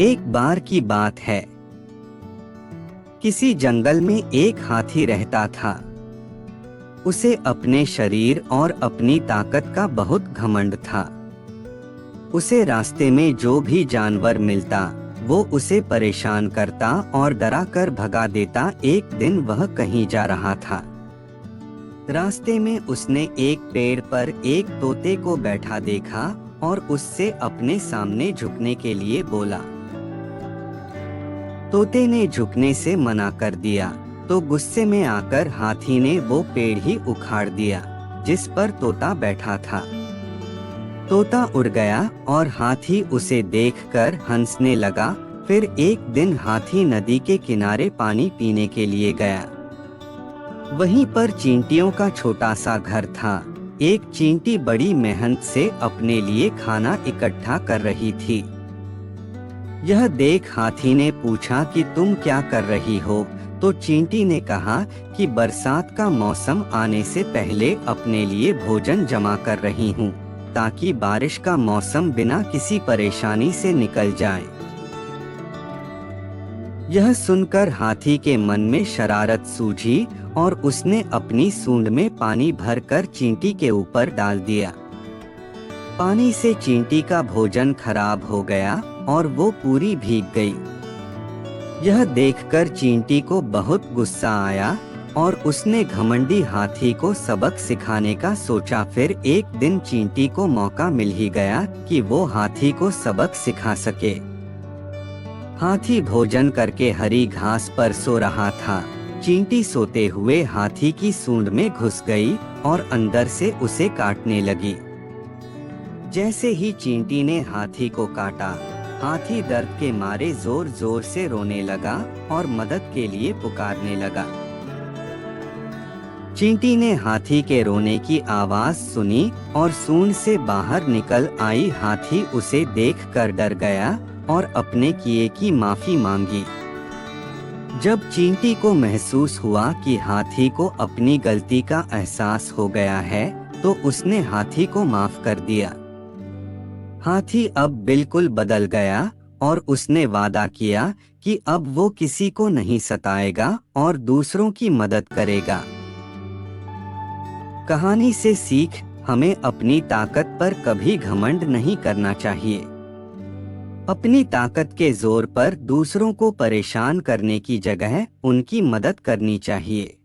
एक बार की बात है, किसी जंगल में एक हाथी रहता था। उसे अपने शरीर और अपनी ताकत का बहुत घमंड था। उसे रास्ते में जो भी जानवर मिलता वो उसे परेशान करता और डरा कर भगा देता। एक दिन वह कहीं जा रहा था। रास्ते में उसने एक पेड़ पर एक तोते को बैठा देखा और उससे अपने सामने झुकने के लिए बोला। तोते ने झुकने से मना कर दिया तो गुस्से में आकर हाथी ने वो पेड़ ही उखाड़ दिया जिस पर तोता बैठा था। तोता उड़ गया और हाथी उसे देखकर हंसने लगा। फिर एक दिन हाथी नदी के किनारे पानी पीने के लिए गया। वहीं पर चींटियों का छोटा सा घर था। एक चींटी बड़ी मेहनत से अपने लिए खाना इकट्ठा कर रही थी। यह देख हाथी ने पूछा कि तुम क्या कर रही हो? तो चींटी ने कहा कि बरसात का मौसम आने से पहले अपने लिए भोजन जमा कर रही हूँ ताकि बारिश का मौसम बिना किसी परेशानी से निकल जाए। यह सुनकर हाथी के मन में शरारत सूझी और उसने अपनी सूंड में पानी भरकर चींटी के ऊपर डाल दिया। पानी से चींटी का भोजन खराब हो गया और वो पूरी भीग गई। यह देखकर चींटी को बहुत गुस्सा आया और उसने घमंडी हाथी को सबक सिखाने का सोचा। फिर एक दिन चींटी को मौका मिल ही गया कि वो हाथी को सबक सिखा सके। हाथी भोजन करके हरी घास पर सो रहा था। चींटी सोते हुए हाथी की सूंड में घुस गई और अंदर से उसे काटने लगी। जैसे ही चींटी ने हाथी को काटा, हाथी दर्द के मारे जोर जोर से रोने लगा और मदद के लिए पुकारने लगा। चींटी ने हाथी के रोने की आवाज सुनी और सूंड से बाहर निकल आई। हाथी उसे देखकर डर गया और अपने किए की माफी मांगी। जब चींटी को महसूस हुआ कि हाथी को अपनी गलती का एहसास हो गया है तो उसने हाथी को माफ कर दिया। हाथी अब बिल्कुल बदल गया और उसने वादा किया कि अब वो किसी को नहीं सताएगा और दूसरों की मदद करेगा। कहानी से सीख, हमें अपनी ताकत पर कभी घमंड नहीं करना चाहिए। अपनी ताकत के जोर पर दूसरों को परेशान करने की जगह उनकी मदद करनी चाहिए।